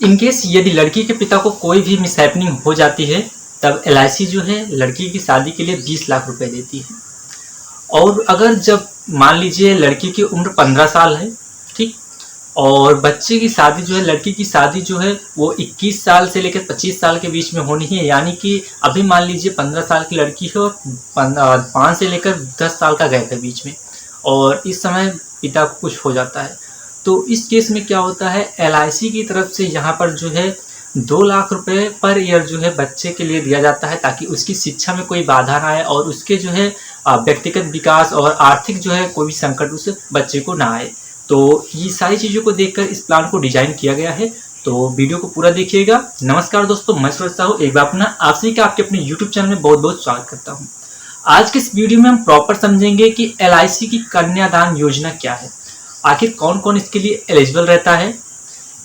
In case यदि लड़की के पिता को कोई भी मिसहैपनिंग हो जाती है तब एलआईसी जो है लड़की की शादी के लिए 20 लाख रुपए देती है। और अगर जब मान लीजिए लड़की की उम्र 15 साल है, ठीक, और बच्चे की शादी जो है, लड़की की शादी जो है वो 21 साल से लेकर 25 साल के बीच में होनी है। यानी कि अभी मान लीजिए 15 साल की लड़की है और 5 से लेकर 10 साल का गैप है बीच में, और इस समय पिता को कुछ हो जाता है तो इस केस में क्या होता है, एलआईसी की तरफ से यहाँ पर जो है 2 लाख रुपए पर ईयर जो है बच्चे के लिए दिया जाता है, ताकि उसकी शिक्षा में कोई बाधा ना आए और उसके जो है व्यक्तिगत विकास और आर्थिक जो है कोई भी संकट उस बच्चे को ना आए। तो ये सारी चीज़ों को देखकर इस प्लान को डिजाइन किया गया है। तो वीडियो को पूरा देखिएगा। नमस्कार दोस्तों, मैं सूरज साहू एक बार अपना आप सभी का आपके अपने यूट्यूब चैनल में बहुत बहुत स्वागत करता हूँ। आज के इस वीडियो में हम प्रॉपर समझेंगे कि एलआईसी की कन्यादान योजना क्या है, आखिर कौन कौन इसके लिए एलिजिबल रहता है,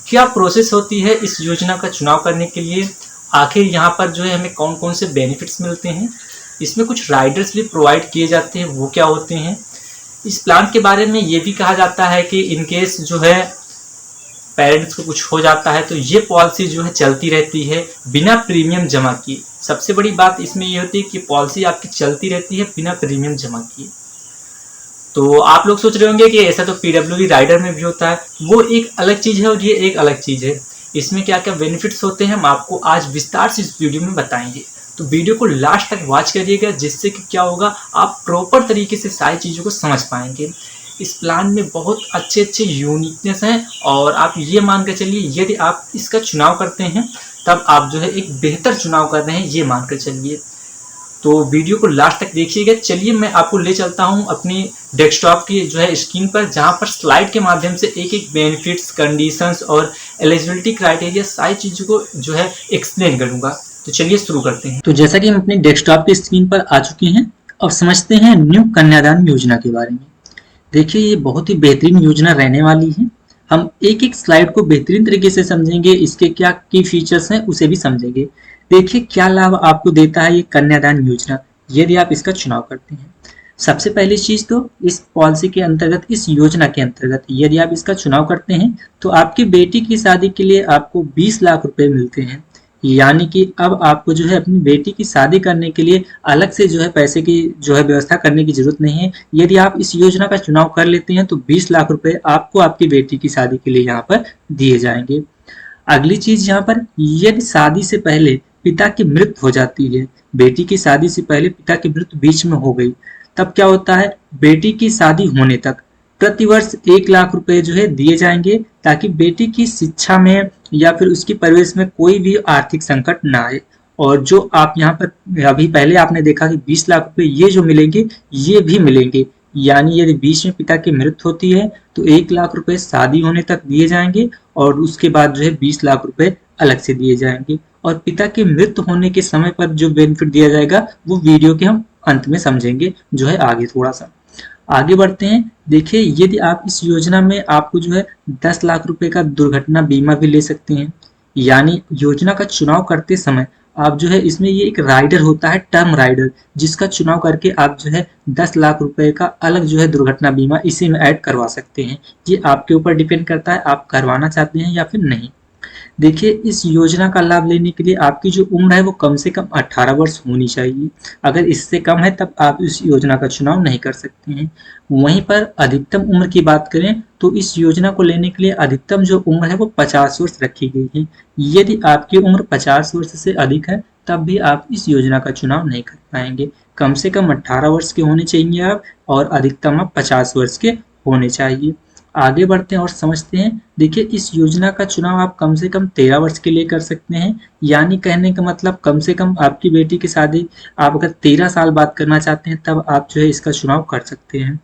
क्या प्रोसेस होती है इस योजना का चुनाव करने के लिए, आखिर यहाँ पर जो है हमें कौन कौन से बेनिफिट्स मिलते हैं, इसमें कुछ राइडर्स भी प्रोवाइड किए जाते हैं वो क्या होते हैं। इस प्लान के बारे में ये भी कहा जाता है कि इनकेस जो है पेरेंट्स को कुछ हो जाता है तो ये पॉलिसी जो है चलती रहती है बिना प्रीमियम जमा किए। सबसे बड़ी बात इसमें ये होती है कि पॉलिसी आपकी चलती रहती है बिना प्रीमियम जमा किए। तो आप लोग सोच रहे होंगे कि ऐसा तो पीडब्ल्यूडी राइडर में भी होता है, वो एक अलग चीज़ है और ये एक अलग चीज़ है। इसमें क्या क्या बेनिफिट्स होते हैं हम आपको आज विस्तार से इस वीडियो में बताएंगे। तो वीडियो को लास्ट तक वॉच करिएगा, जिससे कि क्या होगा आप प्रॉपर तरीके से सारी चीज़ों को समझ पाएंगे। इस प्लान में बहुत अच्छे अच्छे यूनिकनेस हैं और आप ये मान कर चलिए यदि आप इसका चुनाव करते हैं तब आप जो है एक बेहतर चुनाव कर रहे हैं, ये मान कर चलिए। तो वीडियो को लास्ट तक देखिएगा। चलिए मैं आपको ले चलता हूं अपनी डेस्कटॉप की जो है स्क्रीन पर, जहां पर स्लाइड के माध्यम से एक एक बेनिफिट्स, कंडीशंस और एलिजिबिलिटी क्राइटेरिया सारी चीज़ों को जो है एक्सप्लेन करूंगा। तो चलिए शुरू करते हैं। तो जैसा कि हम अपनी डेस्कटॉप की स्क्रीन पर आ चुके हैं, अब समझते हैं न्यू कन्यादान योजना के बारे में। देखिए ये बहुत ही बेहतरीन योजना रहने वाली है। हम एक एक स्लाइड को बेहतरीन तरीके से समझेंगे, इसके क्या की फीचर्स हैं उसे भी समझेंगे। देखिए क्या लाभ आपको देता है ये कन्यादान योजना यदि आप इसका चुनाव करते हैं। सबसे पहली चीज तो इस पॉलिसी के अंतर्गत, इस योजना के अंतर्गत यदि आप इसका चुनाव करते हैं तो आपकी बेटी की शादी के लिए आपको 20 लाख रुपए मिलते हैं। यानी कि अब आपको जो है अपनी बेटी की शादी करने के लिए अलग से जो है पैसे की जो है व्यवस्था करने की जरूरत नहीं है। यदि आप इस योजना का चुनाव कर लेते हैं तो 20 लाख रुपए आपको आपकी बेटी की शादी के लिए यहाँ पर दिए जाएंगे। अगली चीज यहाँ पर, यदि शादी से पहले पिता की मृत्यु हो जाती है, बेटी की शादी से पहले पिता की मृत्यु बीच में हो गई, तब क्या होता है, बेटी की शादी होने तक प्रतिवर्ष 1 लाख रुपए जो है दिए जाएंगे, ताकि बेटी की शिक्षा में या फिर उसकी परवरिश में कोई भी आर्थिक संकट ना आए। और जो आप यहाँ पर अभी पहले आपने देखा कि 20 लाख रुपए ये जो मिलेंगे ये भी मिलेंगे। यानी यदि बीच में पिता की मृत्यु होती है तो 1 लाख रुपए शादी होने तक दिए जाएंगे और उसके बाद जो है 20 लाख रुपए अलग से दिए जाएंगे। और पिता की मृत्यु होने के समय पर जो बेनिफिट दिया जाएगा वो वीडियो के हम अंत में समझेंगे, जो है आगे थोड़ा सा आगे बढ़ते हैं। देखिए यदि आप इस योजना में आपको जो है 10 लाख रुपए का दुर्घटना बीमा भी ले सकते हैं। यानी योजना का चुनाव करते समय आप जो है इसमें ये एक राइडर होता है, टर्म राइडर, जिसका चुनाव करके आप जो है 10 लाख रुपए का अलग जो है दुर्घटना बीमा इसी में ऐड करवा सकते हैं। ये आपके ऊपर डिपेंड करता है आप करवाना चाहते हैं या फिर नहीं। देखिए इस योजना का लाभ लेने के लिए आपकी जो उम्र है वो कम से कम 18 वर्ष होनी चाहिए। अगर इससे कम है तब आप इस योजना का चुनाव नहीं कर सकते हैं। वहीं पर अधिकतम उम्र की बात करें तो इस योजना को लेने के लिए अधिकतम जो उम्र है वो 50 वर्ष रखी गई है। यदि आपकी उम्र 50 वर्ष से अधिक है तब भी आप इस योजना का चुनाव नहीं कर पाएंगे। कम से कम 18 वर्ष के होने चाहिए आप, और अधिकतम आप 50 वर्ष के होने चाहिए। आगे बढ़ते हैं और समझते हैं। देखिए इस योजना का चुनाव आप कम से कम 13 वर्ष के लिए कर सकते हैं। यानी कहने का मतलब कम से कम आपकी बेटी की शादी आप अगर 13 साल बाद करना चाहते हैं तब आप जो है इसका चुनाव कर सकते हैं।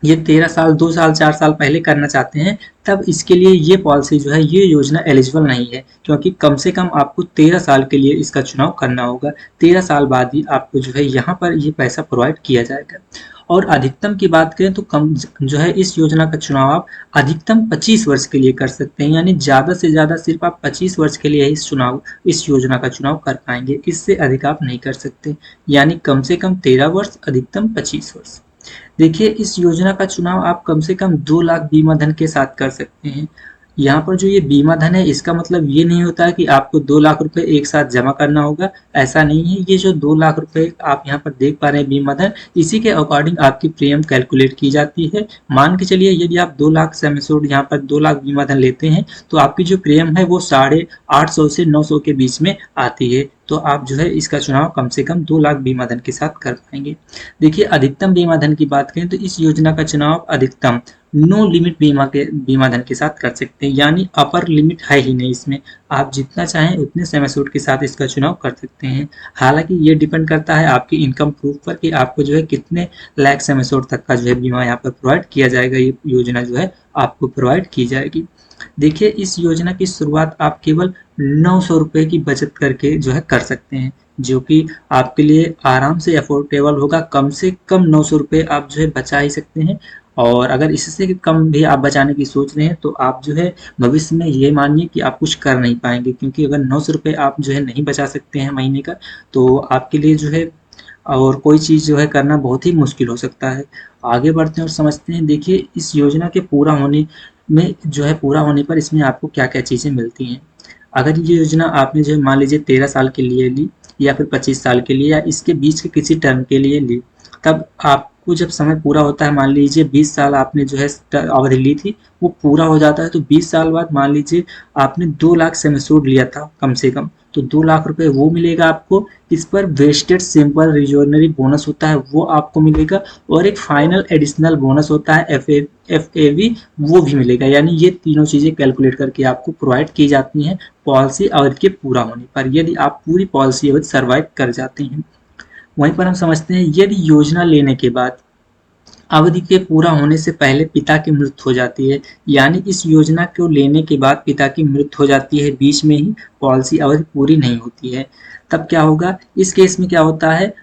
ये 13 साल, 2 साल, 4 साल पहले करना चाहते हैं तब इसके लिए ये पॉलिसी जो है, ये योजना एलिजिबल नहीं है, क्योंकि कम से कम आपको 13 साल के लिए इसका चुनाव करना होगा। 13 साल बाद ही आपको जो है यहाँ पर ये पैसा प्रोवाइड किया जाएगा। और अधिकतम की बात करें तो कम जो है इस योजना का चुनाव आप अधिकतम 25 वर्ष के लिए कर सकते हैं। यानी ज़्यादा से ज़्यादा सिर्फ आप 25 वर्ष के लिए इस योजना का चुनाव कर पाएंगे, इससे अधिक आप नहीं कर सकते। यानी कम से कम 13 वर्ष, अधिकतम 25 वर्ष। देखिए इस योजना का चुनाव आप कम से कम 2 लाख बीमा धन के साथ कर सकते हैं। यहाँ पर जो ये बीमा धन है, इसका मतलब ये नहीं होता है कि आपको 2 लाख रुपए एक साथ जमा करना होगा, ऐसा नहीं है। ये जो 2 लाख रुपए आप यहाँ पर देख पा रहे हैं बीमा धन, इसी के अकॉर्डिंग आपकी प्रीमियम कैलकुलेट की जाती है। मान के चलिए यदि आप 2 लाख सम एश्योर्ड यहाँ पर 2 लाख बीमा धन लेते हैं, तो आपकी जो प्रीमियम है वो 850 से 900 के बीच में आती है। तो आप जो है इसका चुनाव कम से कम 2 लाख बीमा धन के साथ कर पाएंगे। देखिए, अधिकतम बीमा धन की बात करें तो इस योजना का चुनाव अधिकतम नो लिमिट बीमा धन के साथ कर सकते हैं, यानी अपर लिमिट है ही नहीं इसमें। आप जितना चाहें उतने सम एश्योर्ड के साथ इसका चुनाव कर सकते हैं। हालांकि ये डिपेंड करता है आपकी इनकम प्रूफ पर कि आपको जो है कितने लाख सम एश्योर्ड तक का जो है बीमा यहाँ पर प्रोवाइड किया जाएगा, ये योजना जो है आपको प्रोवाइड की जाएगी। देखिए, इस योजना की शुरुआत आप केवल 900 रुपए की बचत करके जो है कर सकते हैं, जो कि आपके लिए आराम से अफोर्डेबल होगा। कम से कम 900 रुपए आप जो है बचा ही सकते हैं। और अगर इससे कम भी आप बचाने की सोच रहे हैं तो आप जो है भविष्य में ये मानिए कि आप कुछ कर नहीं पाएंगे, क्योंकि अगर 900 रुपये आप जो है नहीं बचा सकते हैं महीने का, तो आपके लिए जो है और कोई चीज़ जो है करना बहुत ही मुश्किल हो सकता है। आगे बढ़ते हैं और समझते हैं। देखिए, इस योजना के पूरा होने में जो है पूरा होने पर इसमें आपको क्या-क्या चीज़ें मिलती हैं। अगर ये योजना आपने जो है मान लीजिए 13 साल के लिए ली, या फिर 25 साल के लिए, या इसके बीच के किसी टर्म के लिए ली, तब आपको जब समय पूरा होता है, मान लीजिए 20 साल आपने जो है अवधि ली थी, वो पूरा हो जाता है, तो 20 साल बाद मान लीजिए आपने 2 लाख सम एश्योर्ड लिया था कम से कम, तो 2 लाख रुपए वो मिलेगा आपको। इस पर वेस्टेड सिंपल रिजोनरी बोनस होता है, वो आपको मिलेगा। और एक फाइनल एडिशनल बोनस होता है FAV, वो भी मिलेगा। यानी ये तीनों चीज़ें कैलकुलेट करके आपको प्रोवाइड की जाती हैं पॉलिसी अवधि के पूरा होने पर, यदि आप पूरी पॉलिसी अवधि सर्वाइव कर जाते हैं। वहीं पर हम समझते हैं, यदि योजना लेने के बाद अवधि के पूरा होने से पहले पिता की मृत्यु हो जाती है, यानी इस योजना को लेने के बाद पिता की मृत्यु हो जाती है, बीच में ही पॉलिसी अवधि पूरी नहीं होती है, तब क्या होगा? इस केस में क्या होता है,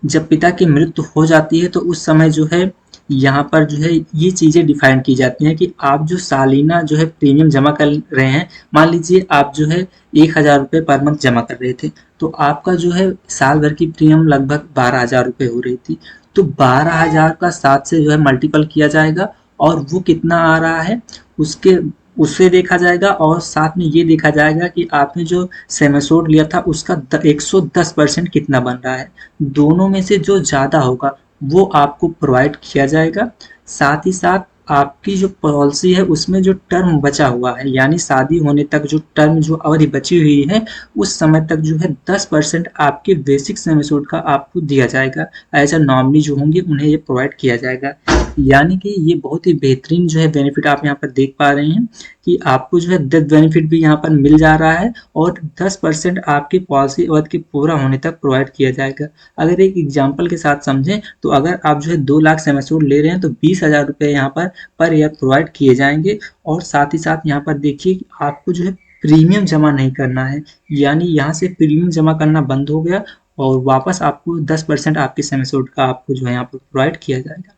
जब पिता की मृत्यु हो जाती है तो उस समय जो है यहाँ पर जो है ये चीज़ें डिफाइन की जाती हैं कि आप जो सालाना जो है प्रीमियम जमा कर रहे हैं, मान लीजिए आप जो है 1000 रुपये पर मंथ जमा कर रहे थे, तो आपका जो है साल भर की प्रीमियम लगभग 12,000 रुपये हो रही थी। तो 12,000 का 7 से जो है मल्टीपल किया जाएगा, और वो कितना आ रहा है उसके उससे देखा जाएगा, और साथ में ये देखा जाएगा कि आपने जो सम एश्योर्ड लिया था उसका 110% कितना बन रहा है। दोनों में से जो ज़्यादा होगा वो आपको प्रोवाइड किया जाएगा। साथ ही साथ आपकी जो पॉलिसी है उसमें जो टर्म बचा हुआ है, यानी शादी होने तक जो टर्म जो अवधि बची हुई है, उस समय तक जो है 10% आपके बेसिक सम एश्योर्ड का आपको दिया जाएगा। एज अ नॉमिनी जो होंगे उन्हें ये प्रोवाइड किया जाएगा। यानी कि ये बहुत ही बेहतरीन जो है बेनिफिट आप यहाँ पर देख पा रहे हैं कि आपको जो है डेथ बेनिफिट भी यहाँ पर मिल जा रहा है, और 10% आपकी पॉलिसी अवधि के पूरा होने तक प्रोवाइड किया जाएगा। अगर एक एग्जांपल के साथ समझें, तो अगर आप जो है 2 लाख सम एश्योर्ड ले रहे हैं तो 20,000 रुपये यहाँ पर ईयर प्रोवाइड किए जाएंगे। और साथ ही साथ यहाँ पर देखिए कि आपको जो है प्रीमियम जमा नहीं करना है, यानी यहाँ से प्रीमियम जमा करना बंद हो गया, और वापस आपको 10% आपके सम एश्योर्ड का आपको जो है यहाँ पर प्रोवाइड किया जाएगा।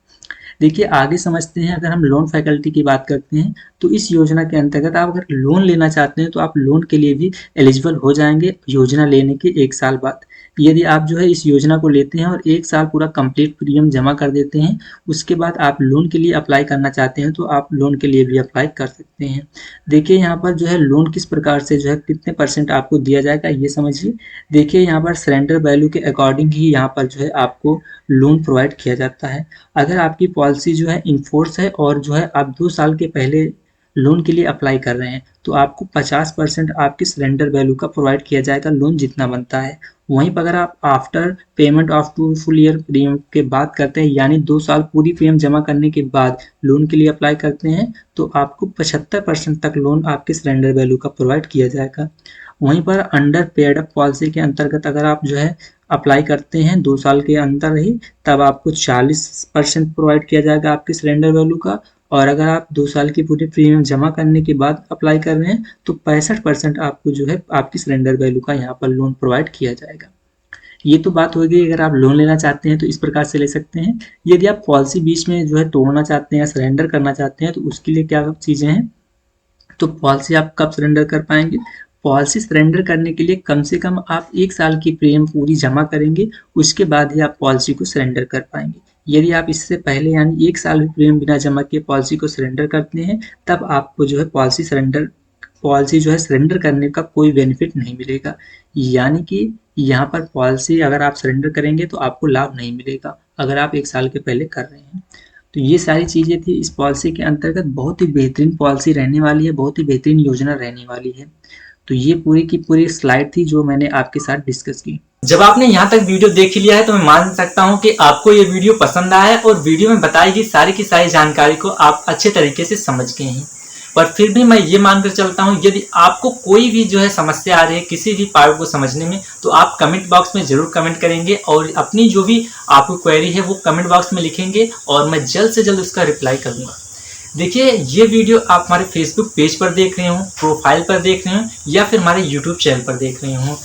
देखिए, आगे समझते हैं। अगर हम लोन फैकल्टी की बात करते हैं, तो इस योजना के अंतर्गत आप अगर लोन लेना चाहते हैं तो आप लोन के लिए भी एलिजिबल हो जाएंगे योजना लेने के 1 साल बाद। यदि आप जो है इस योजना को लेते हैं और 1 साल पूरा कंप्लीट प्रीमियम जमा कर देते हैं, उसके बाद आप लोन के लिए अप्लाई करना चाहते हैं तो आप लोन के लिए भी अप्लाई कर सकते हैं। देखिए, यहाँ पर जो है लोन किस प्रकार से जो है कितने परसेंट आपको दिया जाएगा ये समझिए। देखिए, यहाँ पर सरेंडर वैल्यू के अकॉर्डिंग ही यहाँ पर जो है आपको लोन प्रोवाइड किया जाता है। अगर आपकी पॉलिसी जो है इन फोर्स है, और जो है आप 2 साल के पहले लोन के लिए अप्लाई कर रहे हैं, तो आपको 50% आपकी सरेंडर वैल्यू का प्रोवाइड किया जाएगा, लोन जितना बनता है। वहीं पर अगर आप after payment of 2 full year premium के बात करते हैं, यानी 2 साल पूरी प्रीमियम जमा करने के बाद लोन के लिए अप्लाई करते हैं, तो आपको 75% तक लोन आपके सरेंडर वैल्यू का प्रोवाइड किया जाएगा। वहीं पर अंडर पेड अप पॉलिसी के अंतर्गत अगर आप जो है अप्लाई करते हैं 2 साल के अंदर ही, तब आपको 40% प्रोवाइड किया जाएगा आपके सरेंडर वैल्यू का। और अगर आप 2 साल की पूरी प्रीमियम जमा करने के बाद अप्लाई कर रहे हैं तो 65% आपको जो है आपकी सरेंडर वैल्यू का यहाँ पर लोन प्रोवाइड किया जाएगा। ये तो बात हो गई, अगर आप लोन लेना चाहते हैं तो इस प्रकार से ले सकते हैं। यदि आप पॉलिसी बीच में जो है तोड़ना चाहते हैं या सरेंडर करना चाहते हैं तो उसके लिए क्या चीज़ें हैं, तो पॉलिसी आप कब सरेंडर कर पाएंगे? पॉलिसी सरेंडर करने के लिए कम से कम आप 1 साल की प्रीमियम पूरी जमा करेंगे, उसके बाद ही आप पॉलिसी को सरेंडर कर पाएंगे। यदि आप इससे पहले यानी 1 साल भी प्रीमियम बिना जमा किए पॉलिसी को सरेंडर करते हैं, तब आपको जो है पॉलिसी जो है सरेंडर करने का कोई बेनिफिट नहीं मिलेगा। यानी कि यहाँ पर पॉलिसी अगर आप सरेंडर करेंगे तो आपको लाभ नहीं मिलेगा, अगर आप 1 साल के पहले कर रहे हैं। तो ये सारी चीज़ें थी इस पॉलिसी के अंतर्गत। बहुत ही बेहतरीन पॉलिसी रहने वाली है, बहुत ही बेहतरीन योजना रहने वाली है। तो ये पूरी की पूरी स्लाइड थी जो मैंने आपके साथ डिस्कस की। जब आपने यहाँ तक वीडियो देख लिया है तो मैं मान सकता हूँ कि आपको ये वीडियो पसंद आया है और वीडियो में बताई गई सारी की सारी जानकारी को आप अच्छे तरीके से समझ गए हैं। पर फिर भी मैं ये मानकर चलता हूँ, यदि आपको कोई भी जो है समस्या आ रही है किसी भी पार्ट को समझने में, तो आप कमेंट बॉक्स में जरूर कमेंट करेंगे और अपनी जो भी आपको क्वेरी है वो कमेंट बॉक्स में लिखेंगे और मैं जल्द से जल्द उसका रिप्लाई करूँगा। देखिए, ये वीडियो आप हमारे फेसबुक पेज पर देख रहे हो, प्रोफाइल पर देख रहे हो या फिर हमारे यूट्यूब चैनल पर देख रहे हो,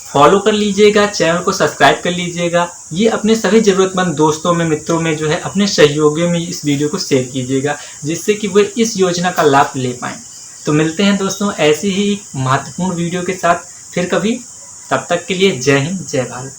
फॉलो कर लीजिएगा, चैनल को सब्सक्राइब कर लीजिएगा। ये अपने सभी ज़रूरतमंद दोस्तों में, मित्रों में जो है अपने सहयोगियों में इस वीडियो को शेयर कीजिएगा, जिससे कि वे इस योजना का लाभ ले पाएँ। तो मिलते हैं दोस्तों ऐसी ही महत्वपूर्ण वीडियो के साथ फिर कभी। तब तक के लिए जय हिंद, जय भारत।